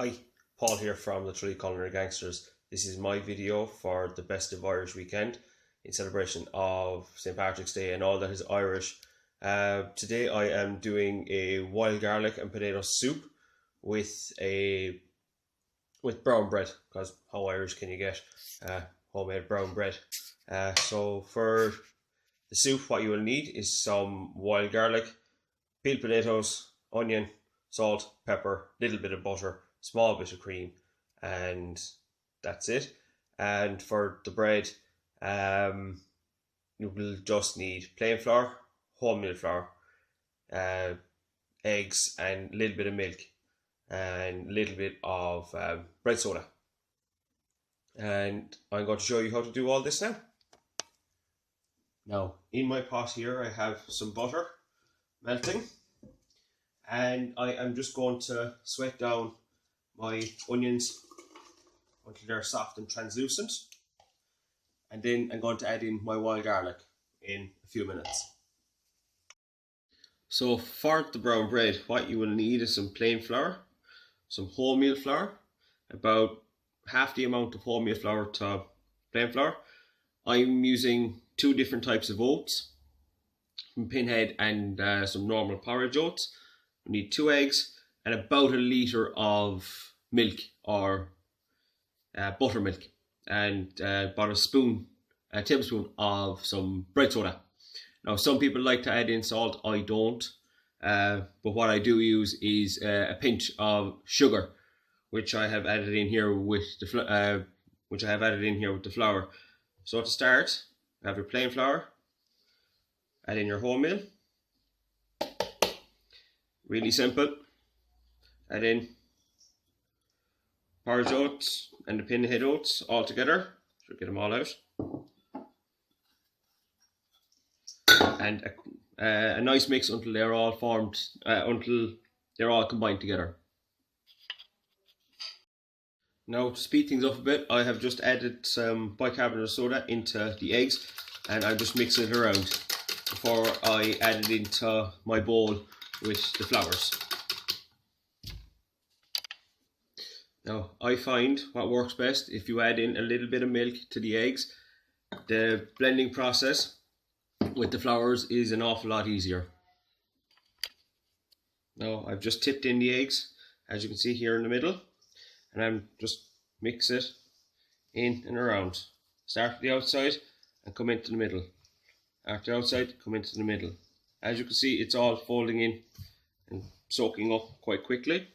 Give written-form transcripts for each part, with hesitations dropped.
Hi, Paul here from the Tralee Culinary Gangsters. This is my video for the Best of Irish weekend in celebration of St. Patrick's Day and all that is Irish. Today I am doing a wild garlic and potato soup with brown bread, because how Irish can you get homemade brown bread? So for the soup, what you will need is some wild garlic, peeled potatoes, onion, salt, pepper, little bit of butter, small bit of cream, and that's it. And for the bread, you will just need plain flour, wholemeal flour, eggs, and a little bit of milk, and a little bit of bread soda. And I'm going to show you how to do all this now. Now, in my pot here, I have some butter melting, and I am just going to sweat down my onions until they're soft and translucent, and then I'm going to add in my wild garlic in a few minutes. So for the brown bread, what you will need is some plain flour, some wholemeal flour, about half the amount of wholemeal flour to plain flour. I'm using two different types of oats, from Pinhead and some normal porridge oats. You need 2 eggs and about 1 litre of milk or buttermilk, and about a tablespoon of some bread soda. Now, some people like to add in salt. I don't, but what I do use is a pinch of sugar, which I have added in here with the flour. So to start, have your plain flour, add in your wholemeal. Really simple. Add in porridge oats and the Pinhead oats all together. Should get them all out. And a nice mix until they're all formed, until they're all combined together. Now, to speed things up a bit, I have just added some bicarbonate of soda into the eggs, and I'm just mixing it around before I add it into my bowl with the flours. Now, I find what works best, if you add in a little bit of milk to the eggs, the blending process with the flours is an awful lot easier. Now, I've just tipped in the eggs, as you can see here in the middle, and I'm just mix it in and around. Start at the outside and come into the middle. After the outside, come into the middle. As you can see, it's all folding in and soaking up quite quickly.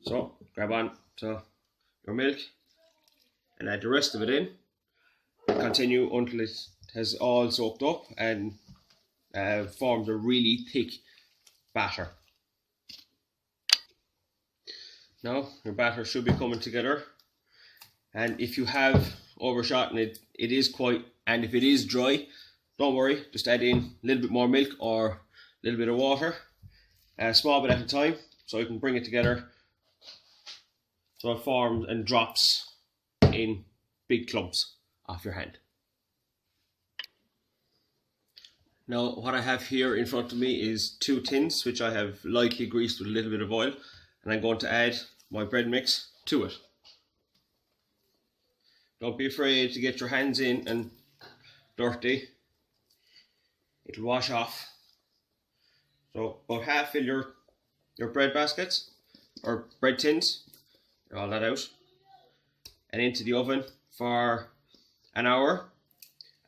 So grab on to your milk and add the rest of it in, and continue until it has all soaked up and formed a really thick batter. Now your batter should be coming together, and if you have overshot it, and if it is dry, don't worry, just add in a little bit more milk or a little bit of water, a small bit at a time, so you can bring it together so it forms and drops in big clumps off your hand. Now, what I have here in front of me is 2 tins, which I have lightly greased with a little bit of oil, and I'm going to add my bread mix to it. Don't be afraid to get your hands in and dirty. It'll wash off. So about half fill your bread baskets or bread tins, all that out, and into the oven for an hour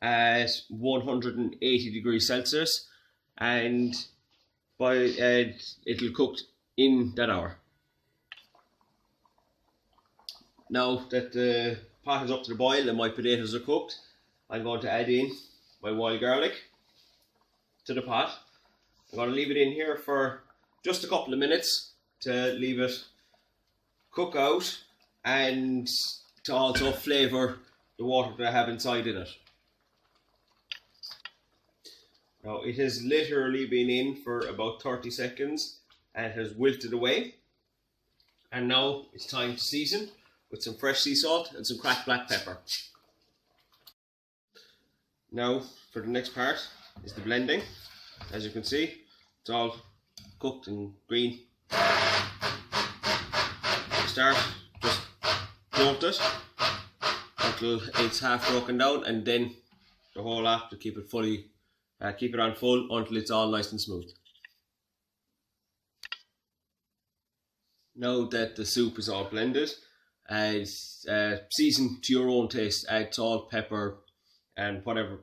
at 180 degrees Celsius, and it'll cook in that hour. Now that the pot is up to the boil and my potatoes are cooked, I'm going to add in my wild garlic to the pot. I'm going to leave it in here for just a couple of minutes to leave it cook out and to also flavour the water that I have inside in it. Now, it has literally been in for about 30 seconds and has wilted away, and now it's time to season with some fresh sea salt and some cracked black pepper. Now for the next part is the blending. As you can see, it's all cooked and green. Just start, just jolt it until it's half broken down, and then the whole lot to keep it fully, keep it on full until it's all nice and smooth. Now that the soup is all blended, add season to your own taste. Add salt, pepper, and whatever.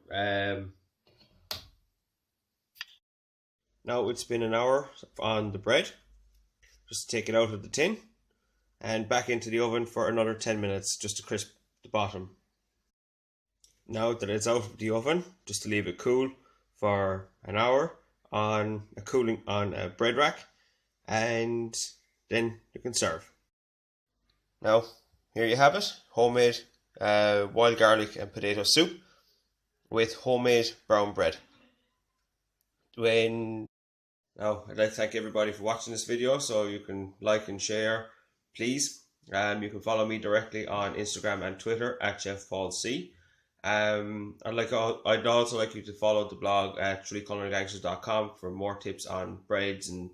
Now it's been an hour on the bread. Just take it out of the tin and back into the oven for another 10 minutes just to crisp the bottom. Now that it's out of the oven, just to leave it cool for an hour on a bread rack, and then you can serve. Now here you have it, homemade wild garlic and potato soup with homemade brown bread. Now I'd like to thank everybody for watching this video, so you can like and share, please. You can follow me directly on Instagram and Twitter at Chef Paul C. I'd also like you to follow the blog at trulyculinarygangsters.com for more tips on breads and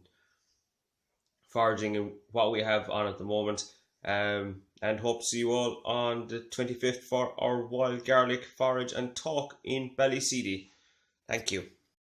foraging and what we have on at the moment. And hope to see you all on the 25th for our wild garlic forage and talk in Ballyseedy. Thank you.